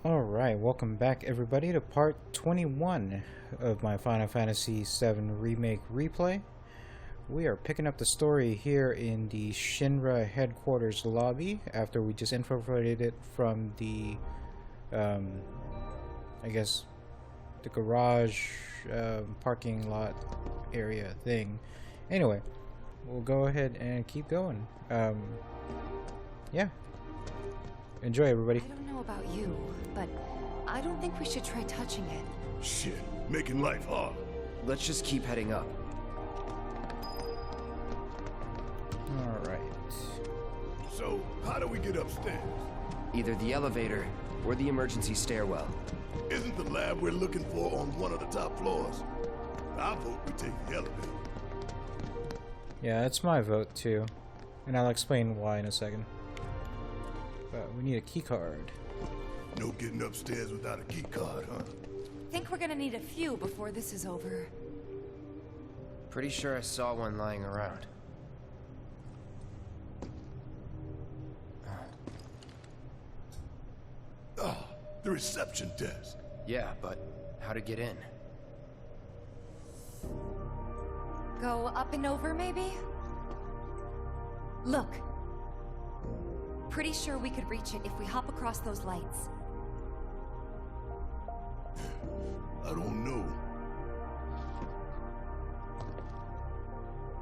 Alright, welcome back everybody to part 21 of my Final Fantasy VII Remake replay. We are picking up the story here in the Shinra headquarters lobby after we just infiltrated it from the, I guess, the garage parking lot area thing. Anyway, we'll go ahead and keep going. Yeah. Enjoy, everybody. I don't know about you, but I don't think we should try touching it. Shit, making life hard. Let's just keep heading up. Alright. So, how do we get upstairs? Either the elevator or the emergency stairwell. Isn't the lab we're looking for on one of the top floors? I vote we take the elevator. Yeah, that's my vote too. And I'll explain why in a second. But we need a key card. No getting upstairs without a key card, huh? Think we're gonna need a few before this is over. Pretty sure I saw one lying around. Ah, the reception desk. Yeah, but how to get in? Go up and over, maybe? Look. Pretty sure we could reach it if we hop across those lights. I don't know.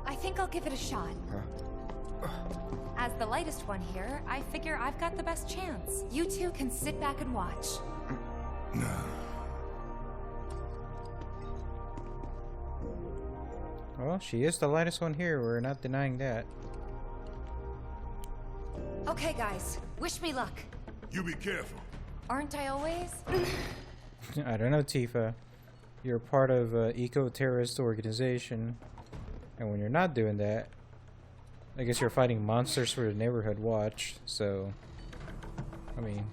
I think I'll give it a shot. As the lightest one here, I figure I've got the best chance. You two can sit back and watch. Well, she is the lightest one here. We're not denying that. Okay, guys. Wish me luck. You be careful. Aren't I always? I don't know, Tifa. You're part of an eco-terrorist organization. And when you're not doing that, I guess you're fighting monsters for the neighborhood watch, so... I mean...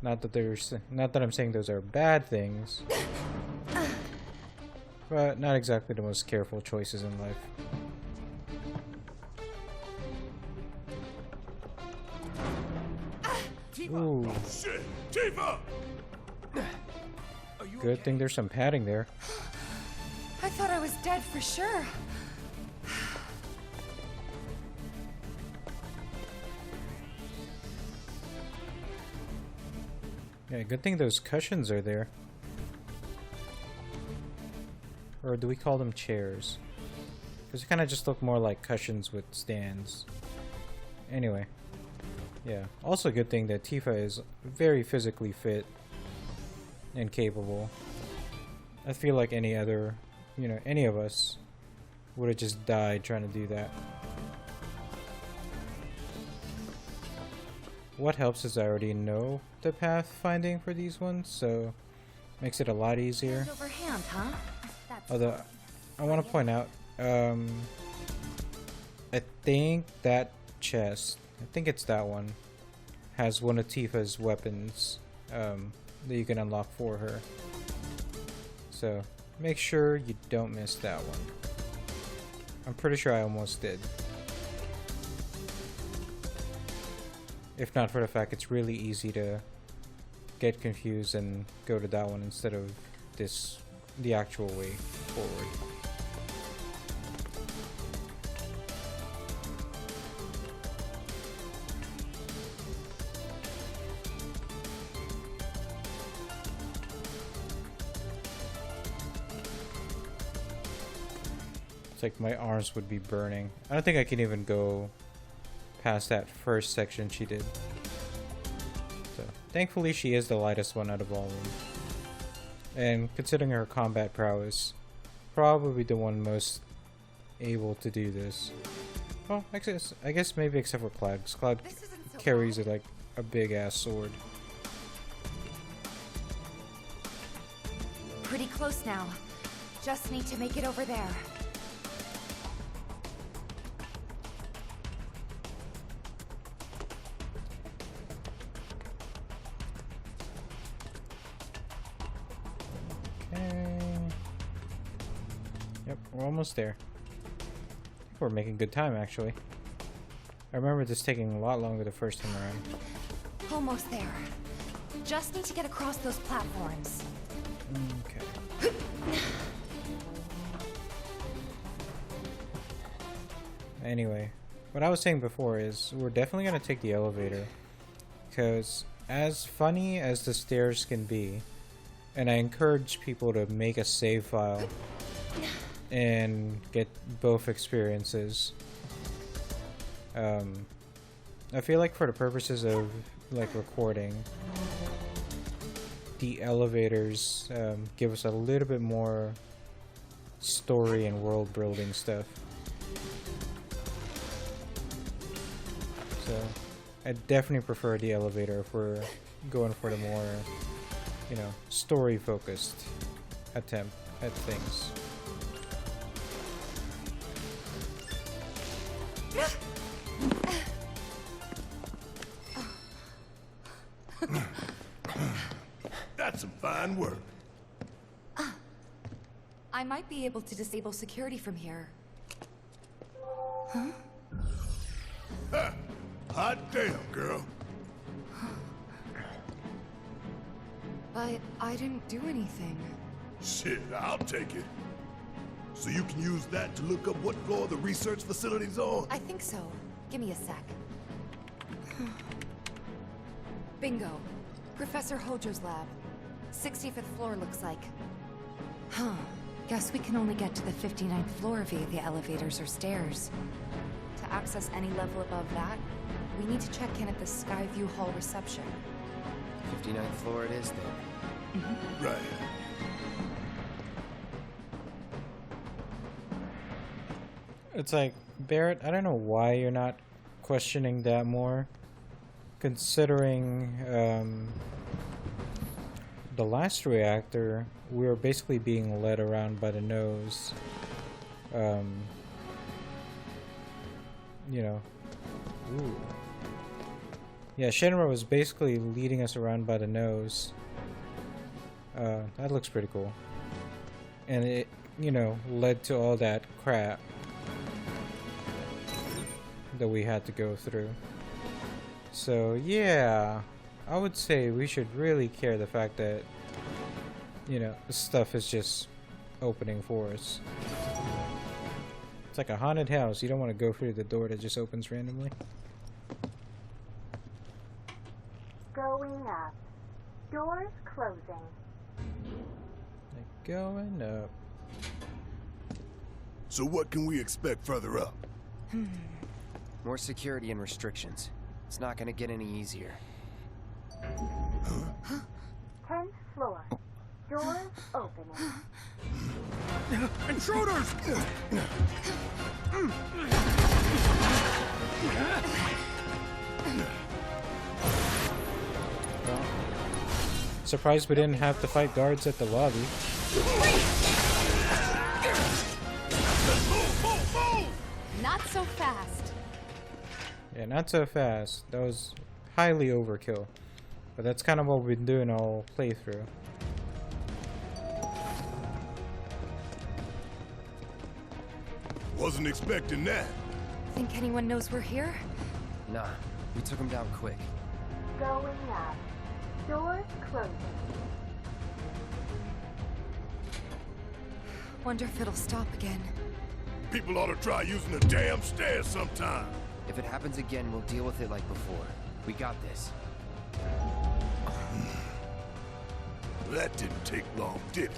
Not that I'm saying those are bad things. But not exactly the most careful choices in life. Ooh. Shit! Tifa! Good thing there's some padding there. I thought I was dead for sure. Yeah, good thing those cushions are there. Or do we call them chairs? Because they kind of just look more like cushions with stands. Anyway. Yeah. Also a good thing that Tifa is very physically fit and capable. I feel like any other, any of us would have just died trying to do that. What helps is I already know the path finding for these ones, so makes it a lot easier. Hand over hand, huh? Although, I want to point out, I think that chest, I think it's that one, has one of Tifa's weapons that you can unlock for her. So, make sure you don't miss that one. I'm pretty sure I almost did. If not for the fact it's really easy to get confused and go to that one instead of the actual way forward. It's like my arms would be burning. I don't think I can even go past that first section she did. So, thankfully she is the lightest one out of all of them. And considering her combat prowess, probably the one most able to do this. Well, I guess maybe except for Cloud. 'Cause Cloud carries it like a big ass sword. Pretty close now. Just need to make it over there. Yep, we're almost there. I think we're making good time, actually. I remember this taking a lot longer the first time around. Almost there. Just need to get across those platforms. Okay. Anyway, what I was saying before is we're definitely gonna take the elevator, because as funny as the stairs can be, and I encourage people to make a save file and get both experiences. I feel like for the purposes of like recording, the elevators give us a little bit more story and world building stuff. So I definitely prefer the elevator if we're going for the more, you know, story focused attempt at things. That's some fine work. I might be able to disable security from here. Huh? Ha! Hot damn, girl. But I didn't do anything. Shit, I'll take it. So you can use that to look up what floor the research facility's on? I think so. Give me a sec. Bingo. Professor Hojo's lab. 65th floor looks like. Huh. Guess we can only get to the 59th floor via the elevators or stairs. To access any level above that, we need to check in at the Skyview Hall reception. 59th floor it is then. Right. It's like, Barrett, I don't know why you're not questioning that more, considering the last reactor, we were basically being led around by the nose. You know. Ooh. Yeah, Shinra was basically leading us around by the nose. That looks pretty cool. And it, you know, led to all that crap that we had to go through. So yeah, I would say we should really care the fact that, you know, stuff is just opening for us. It's like a haunted house. You don't want to go through the door that just opens randomly. Going up. Doors closing. Like going up. So what can we expect further up? More security and restrictions. It's not gonna get any easier. 10th floor. Doors opening. Intruders! Well, surprised we didn't have to fight guards at the lobby. Not so fast. Yeah, not so fast. That was highly overkill. But that's kind of what we've been doing all playthrough. Wasn't expecting that. Think anyone knows we're here? Nah, we took him down quick. Going up. Doors closing. Wonder if it'll stop again. People ought to try using the damn stairs sometime. If it happens again, we'll deal with it like before. We got this. That didn't take long, did it?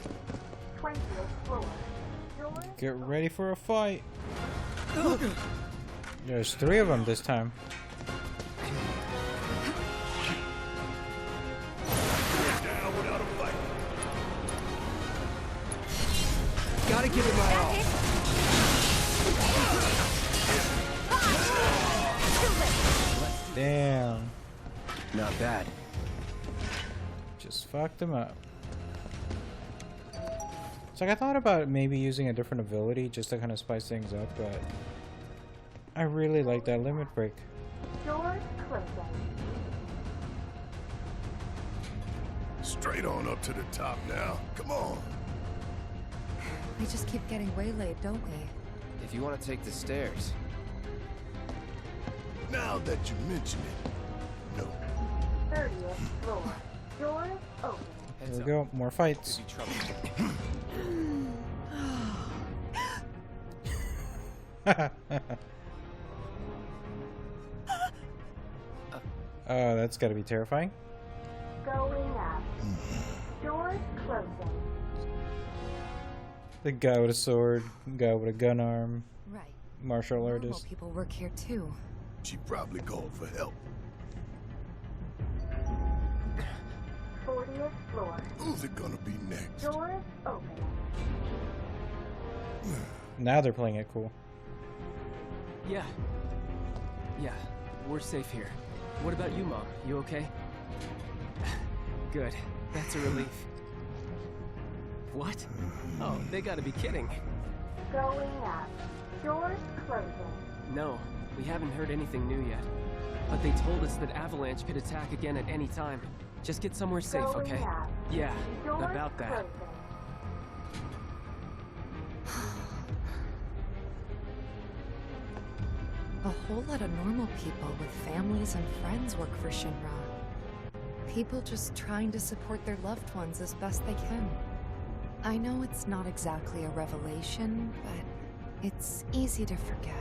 20th floor. Doors Get ready for a fight. There's 3 of them this time. Down without a fight. Gotta give it my all. Damn. Not bad. Just fucked them up. It's like I thought about maybe using a different ability just to kind of spice things up, but I really like that limit break. Doors closing. Straight on up to the top now. Come on. We just keep getting waylaid, don't we? If you want to take the stairs. Now that you mention it, no. floor. Doors open. Here we go. More fights. Could be trouble. Oh, that's gotta be terrifying. Going up. Doors closing. The guy with a sword, guy with a gun arm, Right. martial Normal artist. people work here too. She probably called for help. 40th floor. Who's it gonna be next? Doors open. Now they're playing it cool. Yeah. Yeah, we're safe here. What about you, Mom? You okay? Good. That's a relief. What? Oh, they gotta be kidding. Going up. Doors closing. No, we haven't heard anything new yet. But they told us that Avalanche could attack again at any time. Just get somewhere safe, Going okay? up. Yeah, Doors about that. closing. A whole lot of normal people with families and friends work for Shinra. People just trying to support their loved ones as best they can. I know it's not exactly a revelation, but it's easy to forget.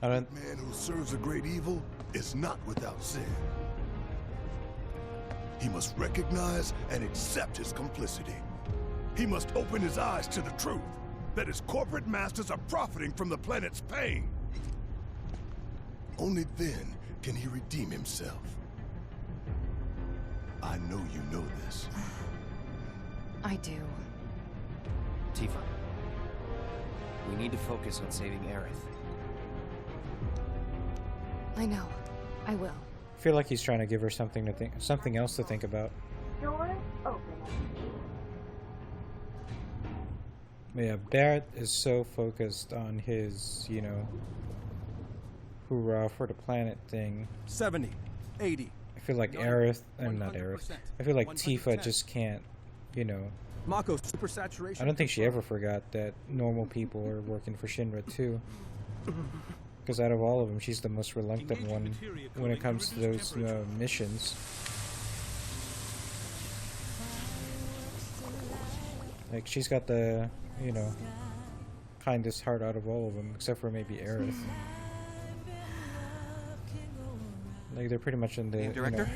I don't- Man who serves a great evil is not without sin. He must recognize and accept his complicity. He must open his eyes to the truth that his corporate masters are profiting from the planet's pain. Only then can he redeem himself. I know you know this. I do. Tifa. We need to focus on saving Aerith. I know. I will. I feel like he's trying to give her something to think, something else to think about. Doors opening. But yeah, Barrett is so focused on his, you know, hoorah for the planet thing. 70, 80. I feel like Aerith, I'm not Aerith. I feel like Tifa 110. just can't, you know. Mako super saturation. I don't think she ever forgot that normal people are working for Shinra too. Because out of all of them, she's the most reluctant one when it comes to those missions. Like, she's got the, you know, kindest heart out of all of them, except for maybe Aerith. Like, they're pretty much in the, you Director, know,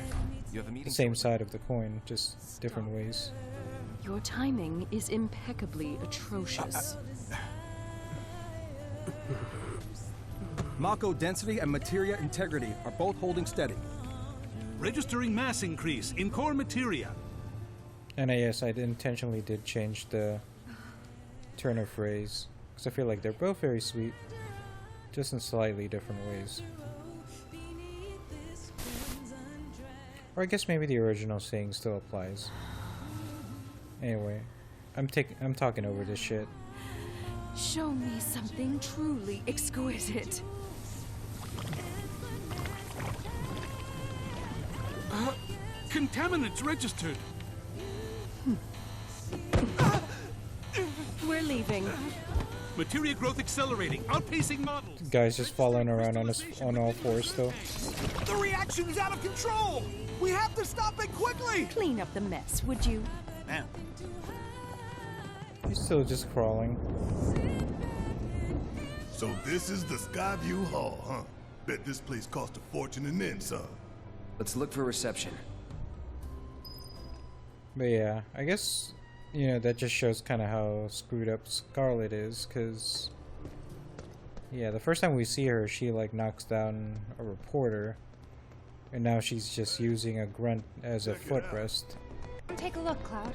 you have a the meeting. same side of the coin, just different ways. Your timing is impeccably atrocious. Mako density and materia integrity are both holding steady. Registering mass increase in core materia. And yes, I intentionally did change the turn of phrase, because I feel like they're both very sweet, just in slightly different ways. Or I guess maybe the original saying still applies. Anyway, I'm talking over this shit. Show me something truly exquisite. Contaminants registered. We're leaving. Materia growth accelerating, outpacing models. Guy's just following around on all fours still. The reaction's out of control! We have to stop it quickly! Clean up the mess, would you? Man, He's still just crawling. So this is the Skyview Hall, huh? Bet this place cost a fortune and then some. Let's look for reception. But yeah, I guess, you know, that just shows kind of how screwed up Scarlet is, because, yeah, the first time we see her, she, like, knocks down a reporter, and now she's just using a grunt as a footrest. Take a look, Cloud.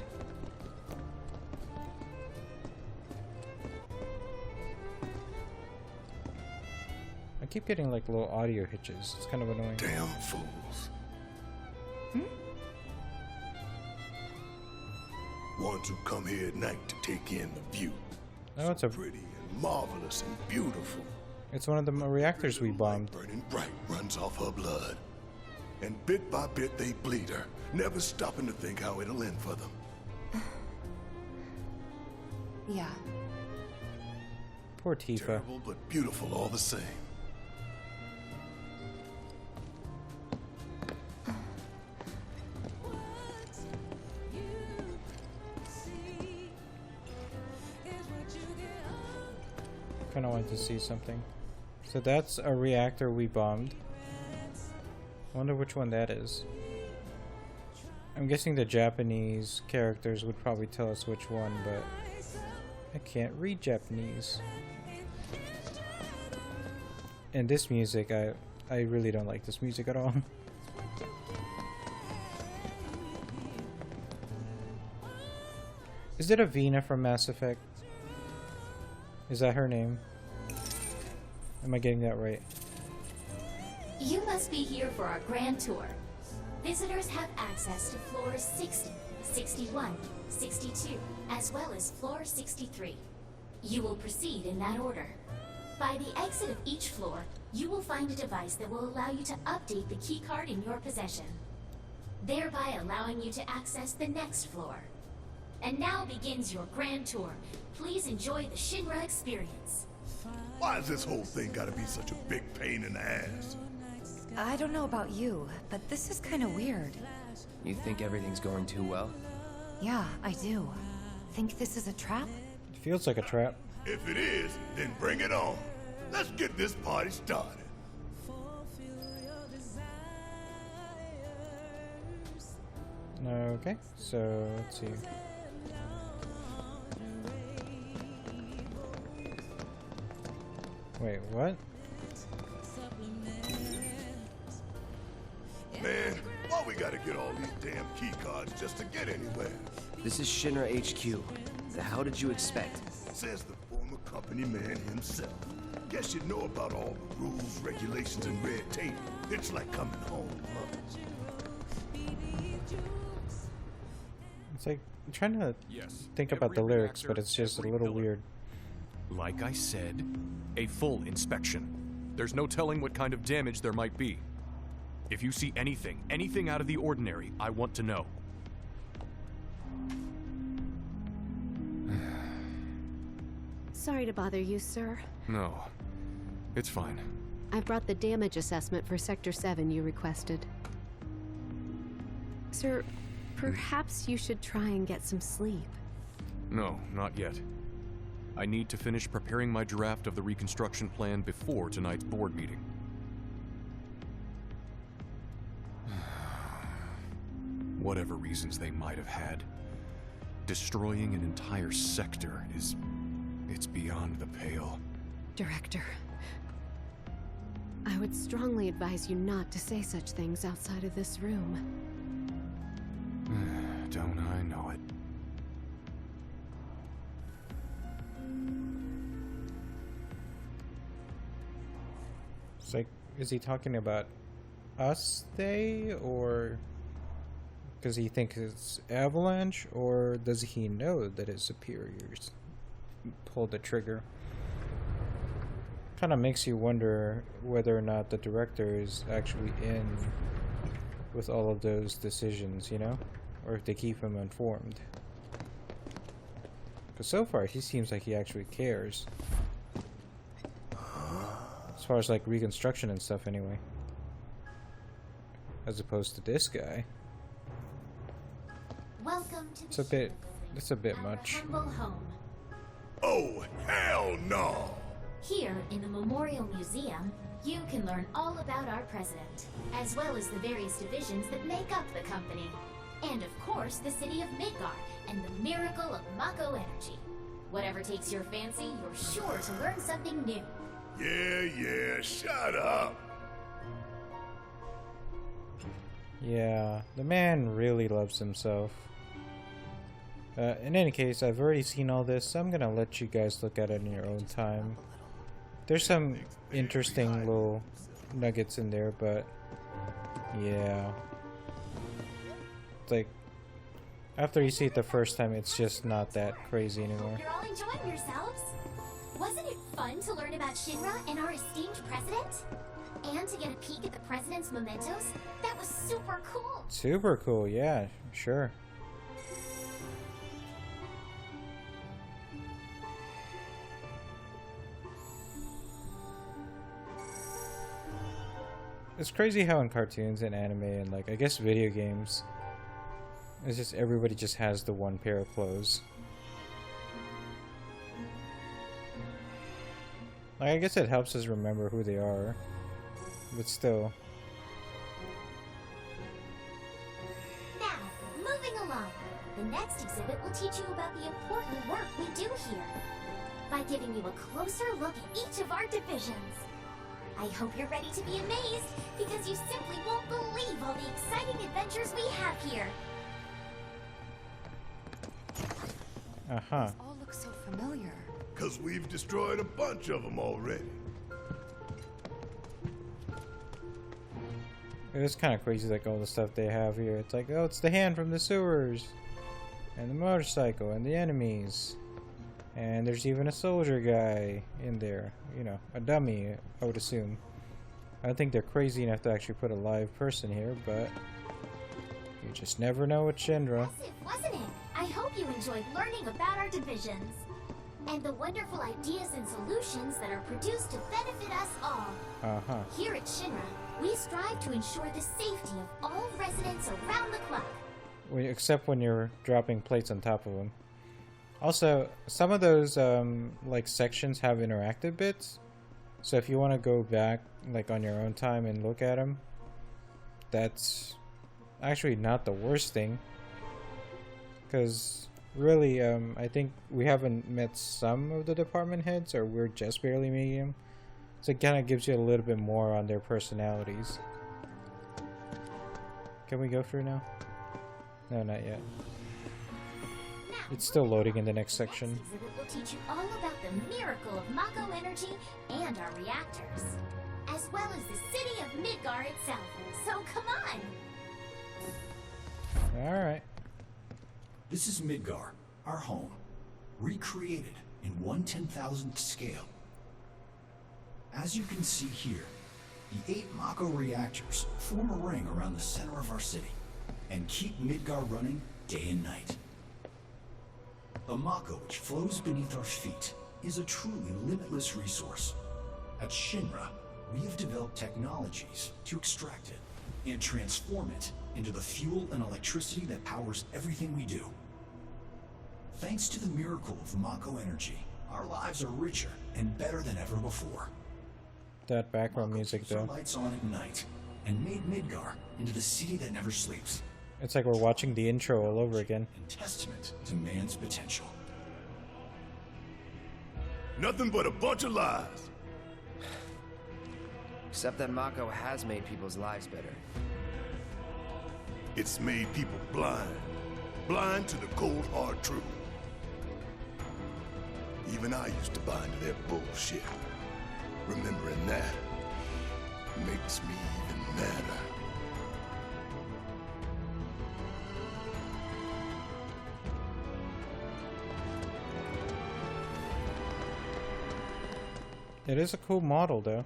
I keep getting, like, little audio hitches. It's kind of annoying. Damn fools. Ones who come here at night to take in the view. No, it's a, Pretty and marvelous and beautiful. it's one of the reactors we bombed. Burning bright runs off her blood. And bit by bit they bleed her, never stopping to think how it'll end for them. Yeah. Poor Tifa. Terrible but beautiful all the same. Kind of wanted to see something. So that's a reactor we bombed. I wonder which one that is. I'm guessing the Japanese characters would probably tell us which one, but I can't read Japanese. And this music, I really don't like this music at all. Is it Avina from Mass Effect? Is that her name? Am I getting that right? You must be here for our grand tour. Visitors have access to floors 60, 61, 62, as well as floor 63. You will proceed in that order. By the exit of each floor, you will find a device that will allow you to update the keycard in your possession, thereby allowing you to access the next floor. And now begins your grand tour. Please enjoy the Shinra experience. Why has this whole thing gotta be such a big pain in the ass? I don't know about you, but this is kind of weird. You think everything's going too well? Yeah, I do. Think this is a trap? It feels like a trap. If it is, then bring it on. Let's get this party started. Okay, so let's see. Wait, what? Man, why we gotta get all these damn key cards just to get anywhere? This is Shinra HQ. So how did you expect? Says the former company man himself. Guess you know about all the rules, regulations, and red tape. It's like coming home, huh? It's like I'm trying to Yes, think about the every lyrics, but reactor, it's just a every little pillar. weird. Like I said, a full inspection. There's no telling what kind of damage there might be. If you see anything out of the ordinary, I want to know. Sorry to bother you, sir. No, it's fine. I've brought the damage assessment for Sector 7 you requested. Sir, perhaps you should try and get some sleep. No, not yet. I need to finish preparing my draft of the reconstruction plan before tonight's board meeting. Whatever reasons they might have had, destroying an entire sector it's beyond the pale. Director, I would strongly advise you not to say such things outside of this room. Don't I know it? It's like, is he talking about us, they, or does he think it's Avalanche, or does he know that his superiors pulled the trigger? Kind of makes you wonder whether or not the director is actually in with all of those decisions, you know, or if they keep him informed. Because so far he seems like he actually cares. As far as like reconstruction and stuff anyway. As opposed to this guy. Welcome to It's a bit much. humble home. Oh, hell no! Here in the Memorial Museum, you can learn all about our president, as well as the various divisions that make up the company. And of course, the city of Midgar and the miracle of Mako energy. Whatever takes your fancy, you're sure to learn something new. Yeah, shut up! Yeah, the man really loves himself. In any case, I've already seen all this, so I'm gonna let you guys look at it in your own time. There's some interesting little nuggets in there, but yeah. It's like, after you see it the first time, it's just not that crazy anymore. You're all enjoying yourselves? Wasn't it fun to learn about Shinra and our esteemed president? And to get a peek at the president's mementos? That was super cool! Super cool, yeah, sure. It's crazy how in cartoons and anime and like I guess video games, it's just everybody just has the one pair of clothes. Like, I guess it helps us remember who they are, but still. Now, moving along. The next exhibit will teach you about the important work we do here by giving you a closer look at each of our divisions. I hope you're ready to be amazed, because you simply won't believe all the exciting adventures we have here. Uh-huh. These all look so familiar. 'Cause we've destroyed a bunch of them already. It is kind of crazy, like all the stuff they have here. It's like, oh, it's the hand from the sewers, and the motorcycle, and the enemies. And there's even a soldier guy in there. You know, a dummy, I would assume. I don't think they're crazy enough to actually put a live person here, but you just never know with Shinra. Impressive, wasn't it? I hope you enjoyed learning about our divisions and the wonderful ideas and solutions that are produced to benefit us all. Uh-huh. Here at Shinra, we strive to ensure the safety of all residents around the clock. Except when you're dropping plates on top of them. Also, some of those like sections have interactive bits, so if you want to go back like on your own time and look at them, that's actually not the worst thing. Because really, I think we haven't met some of the department heads, or we're just barely meeting them, so it kind of gives you a little bit more on their personalities. Can we go through now? No, not yet. It's still loading in the next section. Next exhibit will teach you all about the miracle of Mako energy and our reactors, as well as the city of Midgar itself. So come on! Alright. This is Midgar, our home, recreated in 1/10,000th scale. As you can see here, the 8 Mako reactors form a ring around the center of our city and keep Midgar running day and night. The Mako which flows beneath our feet is a truly limitless resource. At Shinra, we have developed technologies to extract it and transform it into the fuel and electricity that powers everything we do. Thanks to the miracle of Mako energy, our lives are richer and better than ever before. That background music, though. Lights on at night and made Midgar into the city that never sleeps. It's like we're watching the intro all over again. And testament to man's potential. Nothing but a bunch of lies. Except that Mako has made people's lives better. It's made people blind. Blind to the cold, hard truth. Even I used to buy into their bullshit. Remembering that makes me even madder. It is a cool model, though.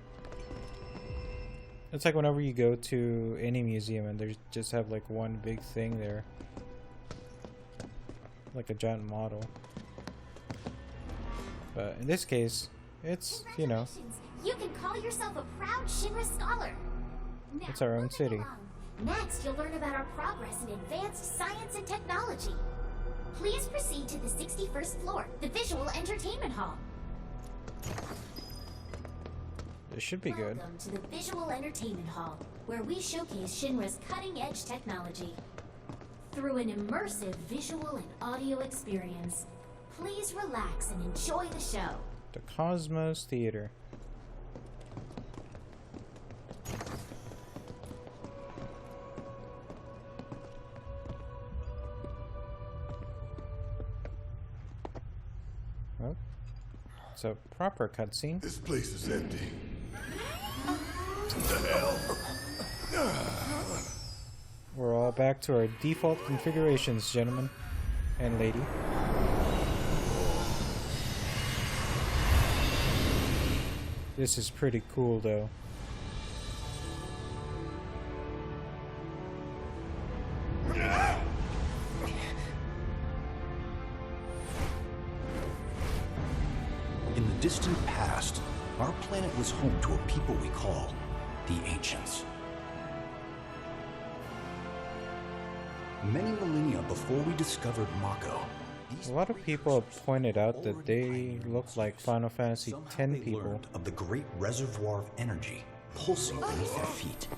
It's like whenever you go to any museum and they just have like one big thing there. Like a giant model. But in this case, it's, you know, You can call yourself a proud Shinra scholar. Now, it's our own city. Next, you'll learn about our progress in advanced science and technology. Please proceed to the 61st floor, the Visual Entertainment Hall. It should be good. Welcome to the Visual Entertainment Hall, where we showcase Shinra's cutting-edge technology. Through an immersive visual and audio experience, please relax and enjoy the show. The Cosmos Theater. Oh, it's a proper cutscene. This place is empty. What the hell? We're all back to our default configurations, gentlemen and lady. This is pretty cool, though. In the distant past, our planet was home to a people we call the Ancients. Many millennia before we discovered Mako, A lot of people have pointed out that they look like Final Fantasy X people. Of the great reservoir of energy pulsing beneath their feet.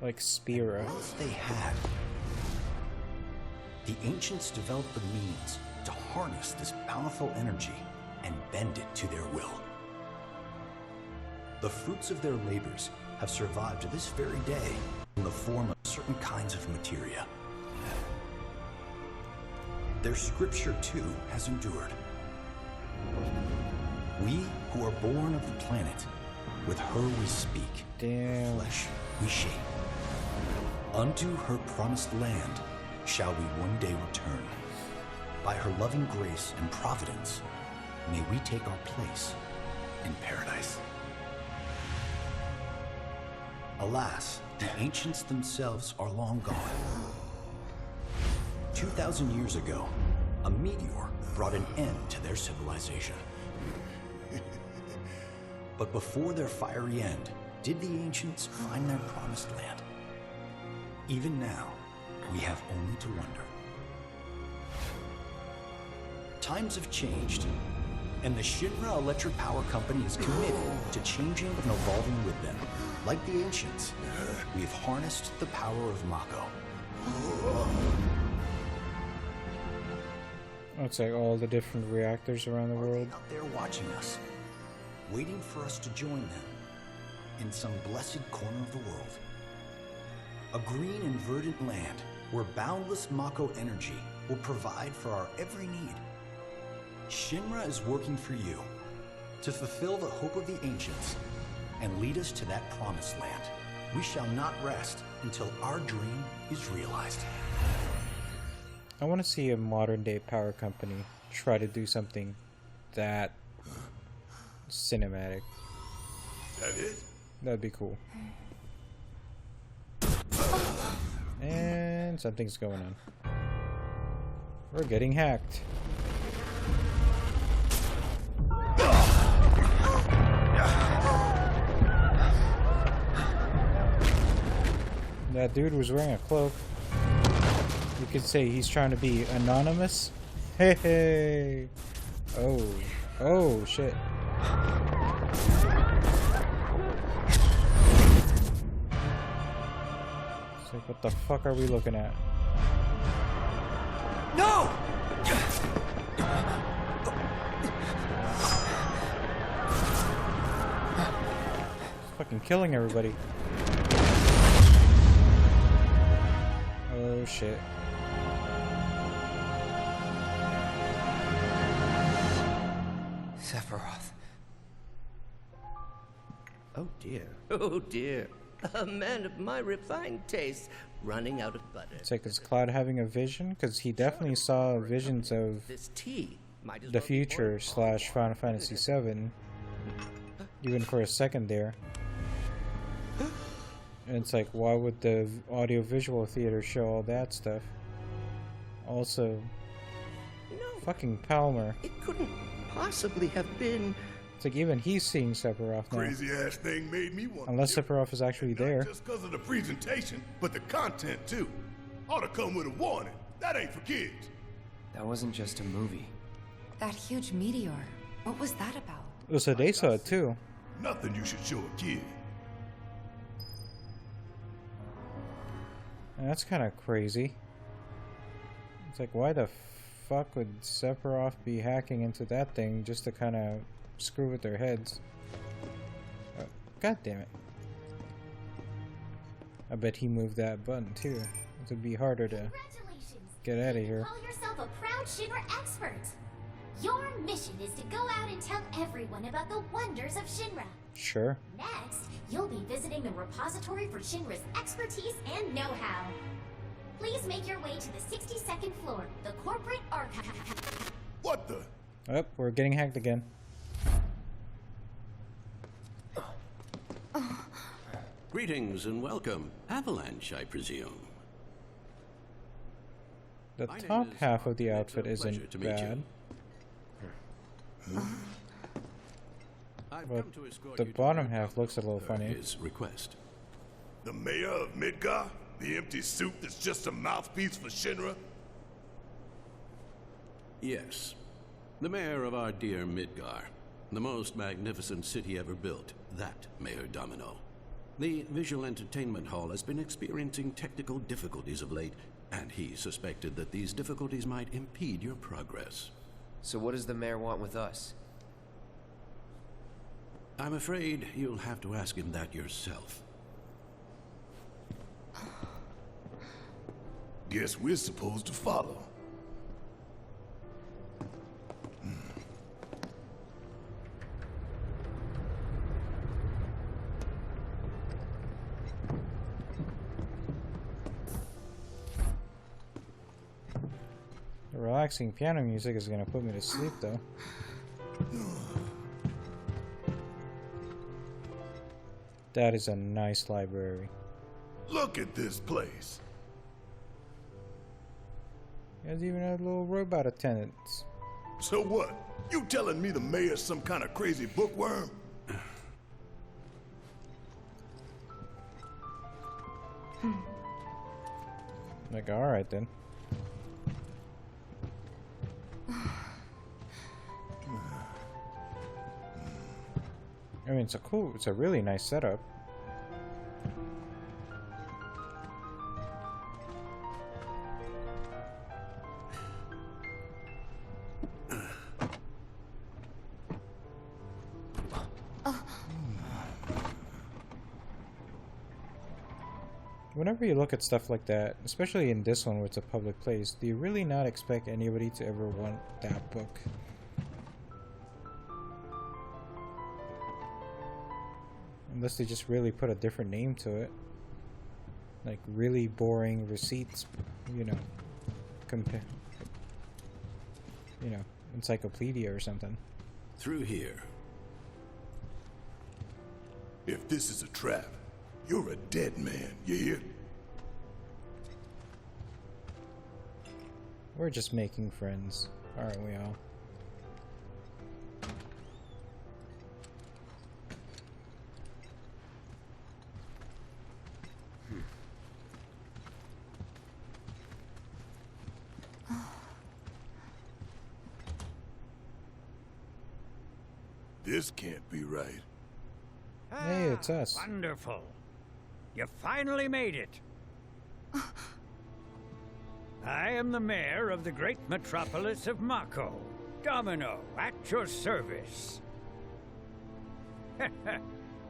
Like Spira. Once they had, the ancients developed the means to harness this powerful energy and bend it to their will. The fruits of their labors have survived to this very day in the form of certain kinds of materia. Their scripture, too, has endured. We who are born of the planet, with her we speak, damn, flesh we shape. Unto her promised land shall we one day return. By her loving grace and providence, may we take our place in paradise. Alas, the ancients themselves are long gone. 2,000 years ago, a meteor brought an end to their civilization. But before their fiery end, did the ancients find their promised land? Even now, we have only to wonder. Times have changed, and the Shinra Electric Power Company is committed to changing and evolving with them. Like the ancients, we have harnessed the power of Mako. It's like all the different reactors around the world. Out there watching us, waiting for us to join them in some blessed corner of the world. A green and verdant land where boundless Mako energy will provide for our every need. Shinra is working for you to fulfill the hope of the ancients and lead us to that promised land. We shall not rest until our dream is realized. I want to see a modern day power company try to do something that cinematic. That it? That'd be cool. And something's going on. We're getting hacked. That dude was wearing a cloak. You could say he's trying to be anonymous. Hey, hey. Oh. Oh, shit. It's like, what the fuck are we looking at? No! It's fucking killing everybody. Oh shit. Sephiroth. Oh dear. Oh dear. A man of my refined taste running out of butter. It's like, is Cloud having a vision? Because he definitely saw visions of This tea might as the well be future / Final Fantasy VII. Even for a second there. And it's like, why would the audio-visual theater show all that stuff? Also, fucking Palmer. It couldn't possibly have been. It's like even he's seeing Sephiroth now. Crazy ass thing made me want. Unless Sephiroth is actually there. Just because of the presentation, but the content too. Ought to come with a warning. That ain't for kids. That wasn't just a movie. That huge meteor. What was that about? Oh, so they saw it too. Nothing you should show a kid. And that's kind of crazy. It's like, why the fuck would Sephiroth be hacking into that thing just to kind of screw with their heads? Oh, God damn it. I bet he moved that button too. It would be harder to get out of here. Call yourself a proud Shinra expert. Your mission is to go out and tell everyone about the wonders of Shinra. Sure. Next, you'll be visiting the repository for Shinra's expertise and know-how. Please make your way to the 62nd floor, the corporate archive. What the? Oh, we're getting hacked again. Greetings and welcome. Avalanche, I presume. The My name top is half of the Mark. outfit It's a pleasure isn't to meet you. bad. I've But come to escort the you to bottom our half looks a little per funny. his request. The mayor of Midgar? The empty suit that's just a mouthpiece for Shinra? Yes. The mayor of our dear Midgar. The most magnificent city ever built. That Mayor Domino. The visual entertainment hall has been experiencing technical difficulties of late, and he suspected that these difficulties might impede your progress. So what does the mayor want with us? I'm afraid you'll have to ask him that yourself. Guess we're supposed to follow. The relaxing piano music is gonna put me to sleep, though. That is a nice library. Look at this place. It has even had little robot attendants. So what? You telling me the mayor's some kind of crazy bookworm? Like, alright then. I mean, it's a really nice setup. Whenever you look at stuff like that, especially in this one where it's a public place, do you really not expect anybody to ever want that book? Unless they just really put a different name to it. Like really boring receipts, you know, encyclopedia or something. Through here. If this is a trap, you're a dead man, you hear? We're just making friends, aren't we all? This can't be right. Hey, it's us. Wonderful. You finally made it. I am the mayor of the great metropolis of Mako. Domino, at your service.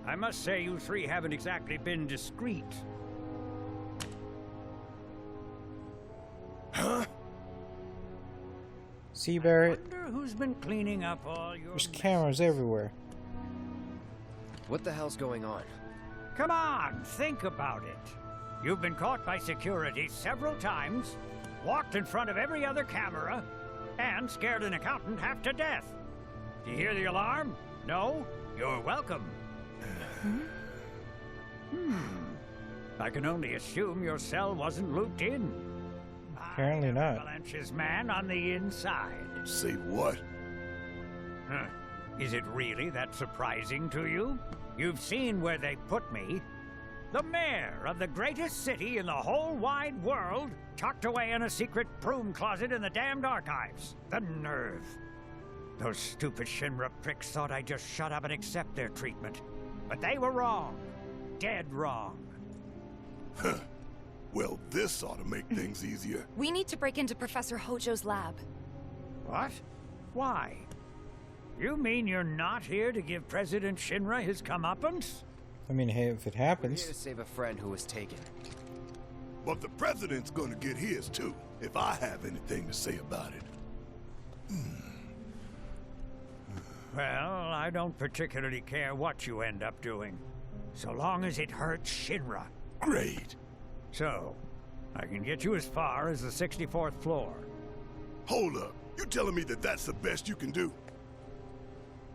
I must say you three haven't exactly been discreet. Huh? See, Barrett? I wonder who's been cleaning up all your There's cameras everywhere. What the hell's going on? Come on, think about it. You've been caught by security several times, walked in front of every other camera, and scared an accountant half to death. Do you hear the alarm? No? You're welcome. I can only assume your cell wasn't looped in. Apparently not. Avalanche's man on the inside. Say what? Huh. Is it really that surprising to you? You've seen where they put me. The mayor of the greatest city in the whole wide world, tucked away in a secret broom closet in the damned archives. The nerve. Those stupid Shinra pricks thought I'd just shut up and accept their treatment. But they were wrong. Dead wrong. Huh. Well, this ought to make things easier. We need to break into Professor Hojo's lab. What? Why? You mean you're not here to give President Shinra his comeuppance? I mean, hey, if it We're here happens. to save a friend who was taken. But the president's gonna get his too, if I have anything to say about it. Well, I don't particularly care what you end up doing, so long as it hurts Shinra. Great. So, I can get you as far as the 64th floor. Hold up. You telling me that that's the best you can do?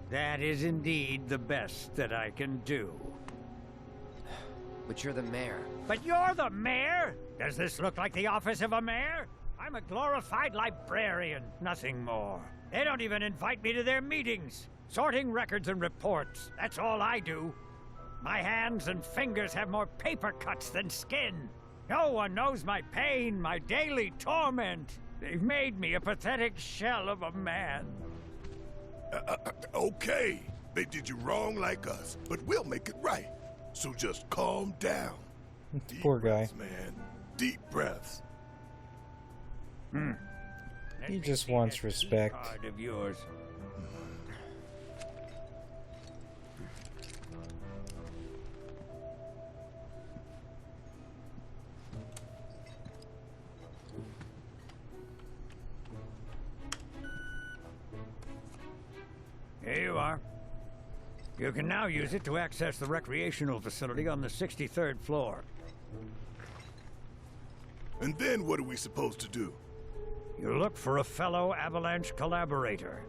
That is indeed the best that I can do. But you're the mayor. But you're the mayor? Does this look like the office of a mayor? I'm a glorified librarian, nothing more. They don't even invite me to their meetings. Sorting records and reports, that's all I do. My hands and fingers have more paper cuts than skin. No one knows my pain, my daily torment. They've made me a pathetic shell of a man. Okay, they did you wrong like us, but we'll make it right. So just calm down. Poor guy. Breaths, man. Deep breaths. He just wants respect. Card of yours. Here you are. You can now use it to access the recreational facility on the 63rd floor. And then what are we supposed to do? You look for a fellow Avalanche collaborator.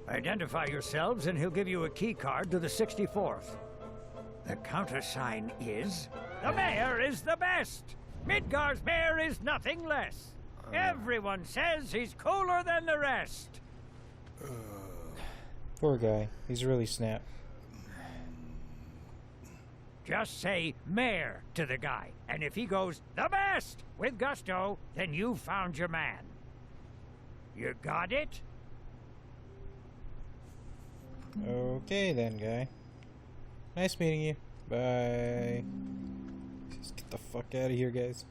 Identify yourselves and he'll give you a key card to the 64th. The countersign is... The mayor is the best! Midgar's mayor is nothing less. Everyone says he's cooler than the rest. Poor guy. He's really snapped. Just say mayor to the guy, and if he goes the best with gusto, then you've found your man. You got it? Okay then, guy. Nice meeting you. Bye. Just get the fuck out of here, guys.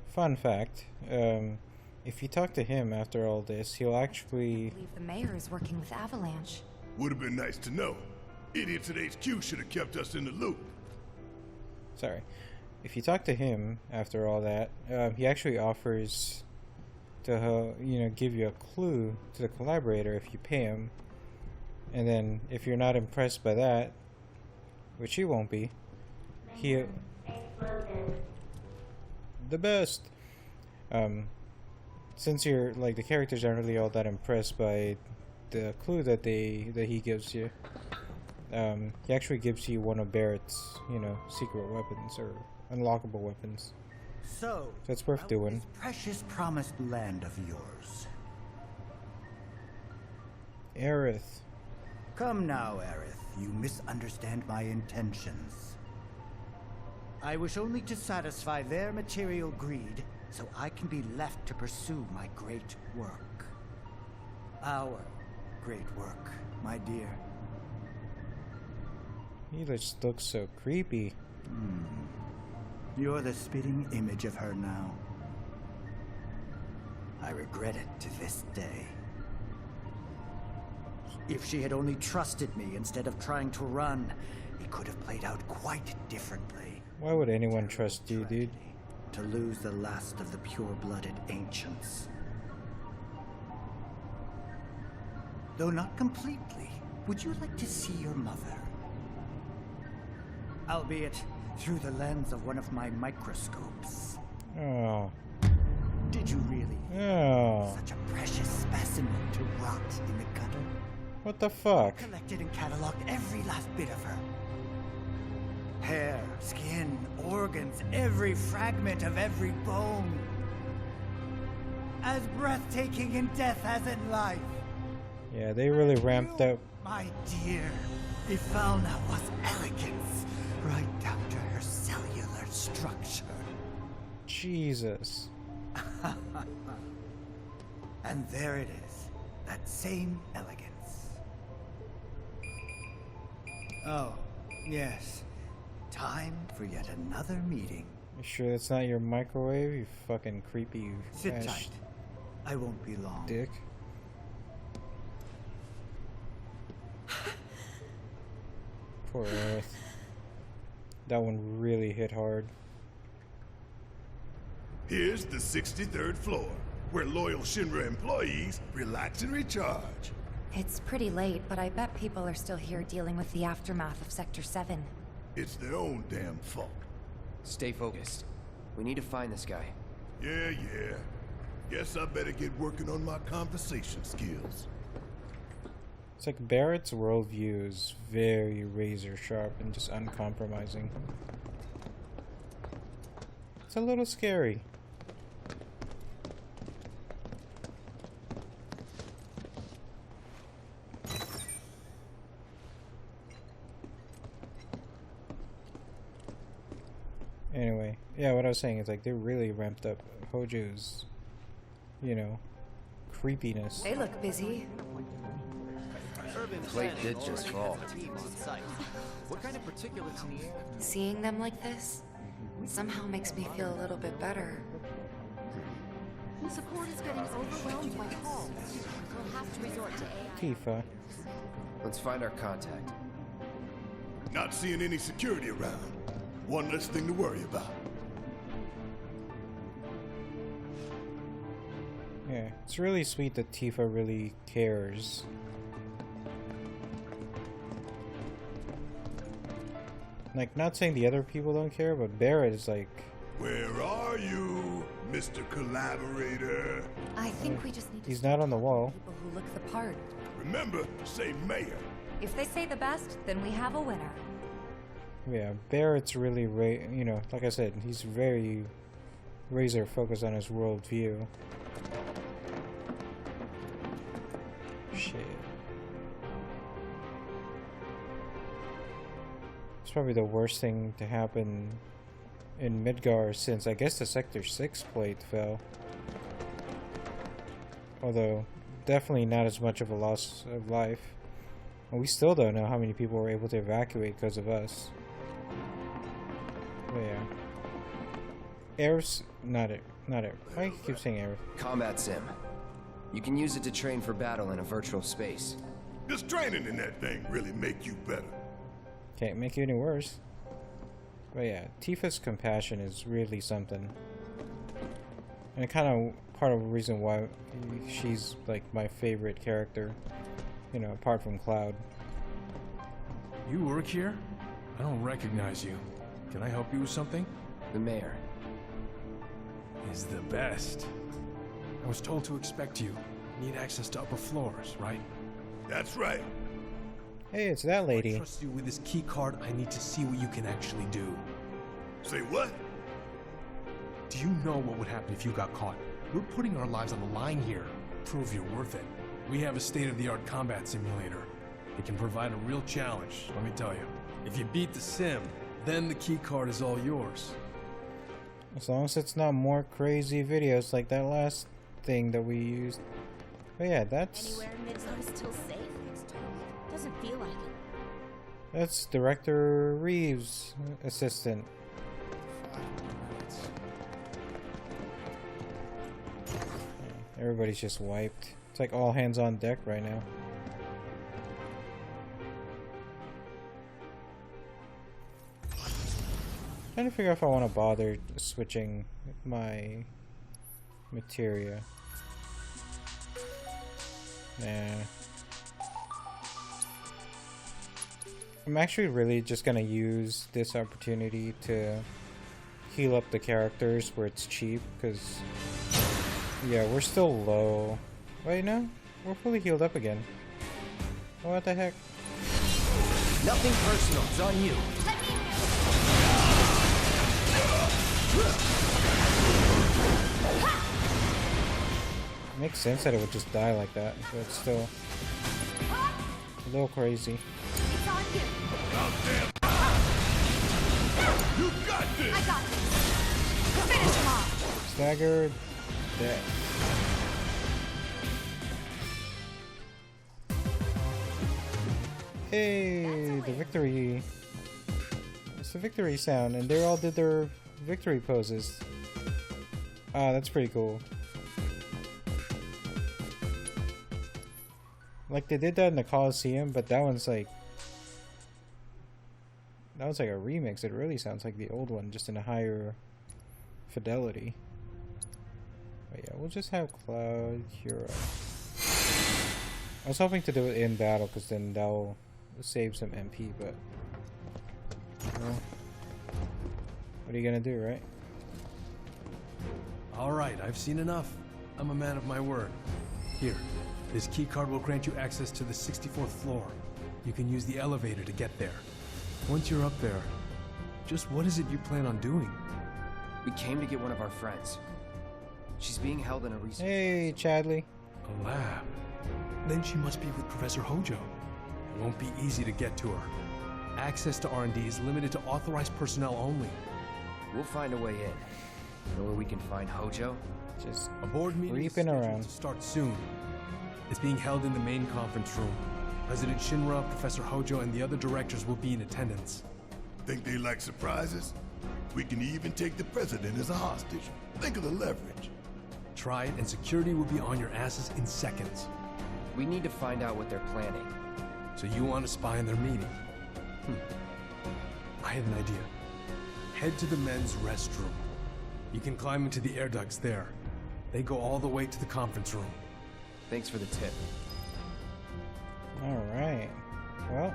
Fun fact, if you talk to him after all this, he'll actually... I believe the mayor is working with Avalanche. Would have been nice to know. Idiots at HQ should have kept us in the loop. Sorry. If you talk to him after all that, he actually offers to, give you a clue to the collaborator if you pay him. And then, if you're not impressed by that, which he won't be, he'll... The best! Since you're, like, the characters aren't really all that impressed by the clue that he gives you, he actually gives you one of Barrett's, secret weapons, or unlockable weapons. So, that's worth doing. This precious promised land of yours. Aerith. Come now, Aerith. You misunderstand my intentions. I wish only to satisfy their material greed, so I can be left to pursue my great work. Our great work, my dear. He just looks so creepy. You're the spitting image of her now. I regret it to this day. If she had only trusted me instead of trying to run, it could have played out quite differently. Why would anyone trust you, dude? To lose the last of the pure-blooded ancients. Though not completely, would you like to see your mother? Albeit through the lens of one of my microscopes. Oh. Did you really? Oh. Such a precious specimen to rot in the gutter? What the fuck? Collected and cataloged every last bit of her. Hair, skin, organs, every fragment of every bone. As breathtaking in death as in life. Yeah, they really ramped up. My dear, Ifalna was elegance, right down to her cellular structure. Jesus. And there it is, that same elegance. Oh, yes. Time for yet another meeting. You sure that's not your microwave, you fucking creepy Sit tight. I won't be long. Dick. Poor Earth. That one really hit hard. Here's the 63rd floor, where loyal Shinra employees relax and recharge. It's pretty late, but I bet people are still here dealing with the aftermath of Sector 7. It's their own damn fault. Stay focused. We need to find this guy. Yeah. Guess I better get working on my conversation skills. It's like Barrett's worldview is very razor sharp and just uncompromising. It's a little scary. Yeah, what I was saying is like they really ramped up Hojo's, you know, creepiness. They look busy. Plate did just fall. What kind of particulates in the air? Seeing them like this somehow makes me feel a little bit better. Support is getting overwhelmed by calls. We'll have to resort to AI. Tifa. Let's find our contact. Not seeing any security around. One less thing to worry about. Yeah, it's really sweet that Tifa really cares. Like, not saying the other people don't care, but Barrett is like... Where are you, Mr. Collaborator? I think we just need to He's not on the wall. people who look the part. Remember, say mayor. If they say the best, then we have a winner. Yeah, Barrett's really, you know, like I said, he's very razor focused on his worldview. Shit. It's probably the worst thing to happen in Midgar since I guess the Sector 6 plate fell. Although, definitely not as much of a loss of life. And we still don't know how many people were able to evacuate because of us. But yeah. Aerith, not Aerith. I keep saying Aerith. Combat sim. You can use it to train for battle in a virtual space. Does training in that thing really make you better? Can't make you any worse. But yeah, Tifa's compassion is really something. And kind of part of the reason why she's like my favorite character. You know, apart from Cloud. You work here? I don't recognize you. Can I help you with something? The mayor. Is the best. I was told to expect you. Need access to upper floors, right? That's right. Hey, it's that lady. I trust you with this key card. I need to see what you can actually do. Say what? Do you know what would happen if you got caught? We're putting our lives on the line here. Prove you're worth it. We have a state-of-the-art combat simulator. It can provide a real challenge, let me tell you. If you beat the sim, then the key card is all yours. As long as it's not more crazy videos like that last thing that we used. But yeah, that's... Anywhere in Midgar is still safe? Doesn't feel like it. That's Director Reeves' assistant. Everybody's just wiped. It's like all hands on deck right now. Trying to figure out if I want to bother switching my materia. Nah. I'm actually really just gonna use this opportunity to heal up the characters where it's cheap, because yeah, we're still low. Wait, no? We're fully healed up again. What the heck? Nothing personal, it's on you. Makes sense that it would just die like that, but it's still a little crazy. It's on you. You got this. I got this. Finish him off. Staggered. Dead. Hey, the victory. It's the victory sound, and they all did their victory poses. Ah, that's pretty cool. Like they did that in the Coliseum, but that one's like a remix. It really sounds like the old one, just in a higher fidelity. But yeah, we'll just have Cloud Hero. I was hoping to do it in battle, because then that'll save some MP, but well, what are you gonna do, right? Alright, I've seen enough. I'm a man of my word. Here, this key card will grant you access to the 64th floor. You can use the elevator to get there. Once you're up there, just what is it you plan on doing? We came to get one of our friends. She's being held in a research. Hey, Chadley. A lab. Then she must be with Professor Hojo. It won't be easy to get to her. Access to R&D is limited to authorized personnel only. We'll find a way in. Know where we can find Hojo? Just a board meeting is creeping scheduled around. to start soon. It's being held in the main conference room. President Shinra, Professor Hojo, and the other directors will be in attendance. Think they like surprises? We can even take the president as a hostage. Think of the leverage. Try it, and security will be on your asses in seconds. We need to find out what they're planning. So you want to spy on their meeting? I have an idea. Head to the men's restroom. You can climb into the air ducts there. They go all the way to the conference room. Thanks for the tip. Alright. Well.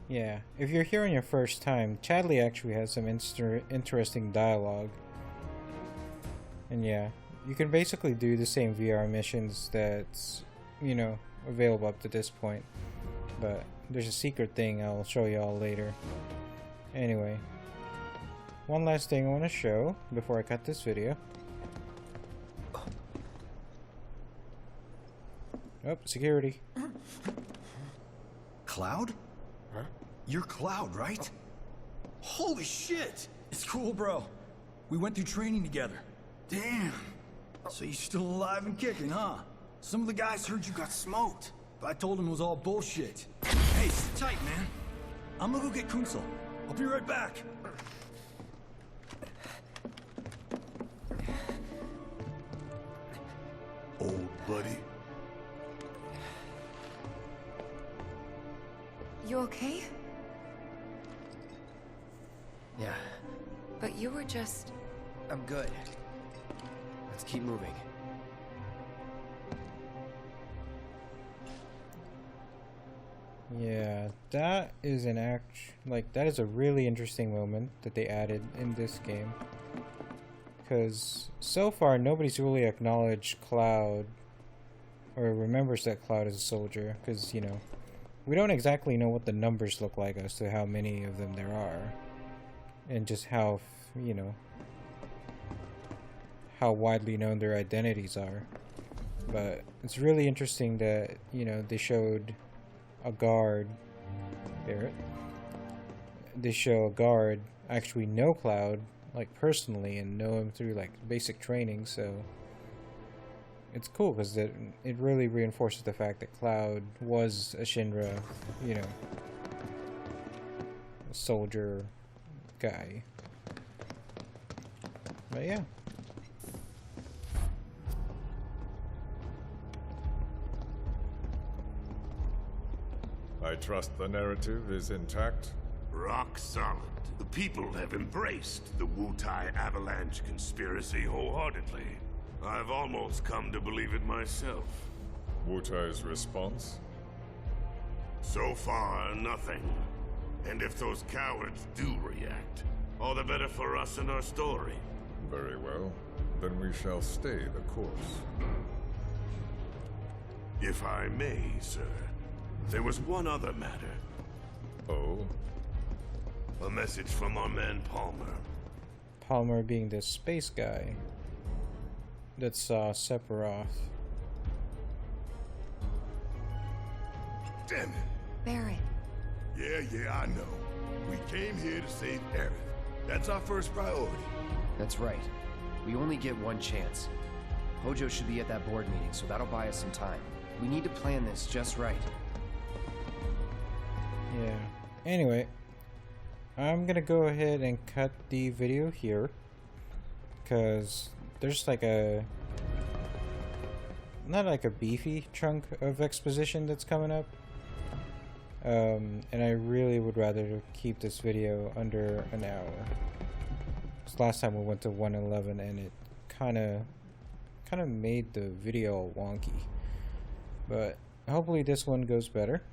Yeah, if you're here on your first time, Chadley actually has some interesting dialogue. And yeah, you can basically do the same VR missions that's, you know, available up to this point. But there's a secret thing I'll show you all later. Anyway, one last thing I want to show before I cut this video. Oh, security. Cloud? Huh? You're Cloud, right? Holy shit! It's cool, bro. We went through training together. Damn. So you're still alive and kicking, huh? Some of the guys heard you got smoked, but I told them it was all bullshit. Hey, sit tight, man. I'm gonna go get Kunsel. I'll be right back. Old buddy. You okay? Yeah, But you were just... I'm good. Let's keep moving. Yeah, that is an that is a really interesting moment that they added in this game. Because so far nobody's really acknowledged Cloud or remembers that Cloud is a soldier, because, you know, we don't exactly know what the numbers look like as to how many of them there are, and just how, you know, how widely known their identities are. But it's really interesting that, you know, they showed a guard, Barrett, they show a guard actually know Cloud, like, personally, and know him through, like, basic training, so it's cool, because it really reinforces the fact that Cloud was a Shinra, you know, soldier guy. But yeah. I trust the narrative is intact? Rock solid. The people have embraced the Wutai Avalanche conspiracy wholeheartedly. I've almost come to believe it myself. Wutai's response? So far, nothing. And if those cowards do react, all the better for us and our story. Very well. Then we shall stay the course. If I may, sir. There was one other matter. Oh? A message from our man Palmer. Palmer being the space guy that saw Sephiroth. Damn it. Barrett. Yeah, I know. We came here to save Aerith. That's our first priority. That's right. We only get one chance. Hojo should be at that board meeting, so that'll buy us some time. We need to plan this just right. Yeah. Anyway, I'm gonna go ahead and cut the video here, because there's like not like a beefy chunk of exposition that's coming up, and I really would rather keep this video under an hour. Because last time we went to 1:11 and it kind of made the video wonky, but hopefully this one goes better.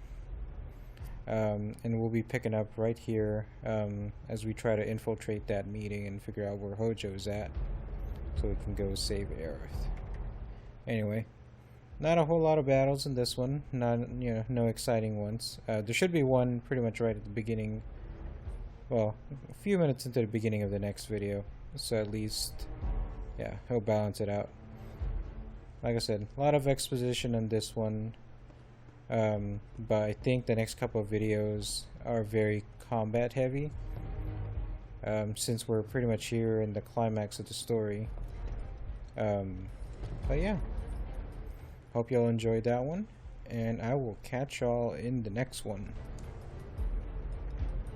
And we'll be picking up right here as we try to infiltrate that meeting and figure out where Hojo's at, so we can go save Aerith. Anyway, not a whole lot of battles in this one. No exciting ones. There should be one pretty much right at the beginning. Well, a few minutes into the beginning of the next video. So at least, yeah, he'll balance it out. Like I said, a lot of exposition on this one. But I think the next couple of videos are very combat heavy, since we're pretty much here in the climax of the story. But yeah, hope y'all enjoyed that one, and I will catch y'all in the next one.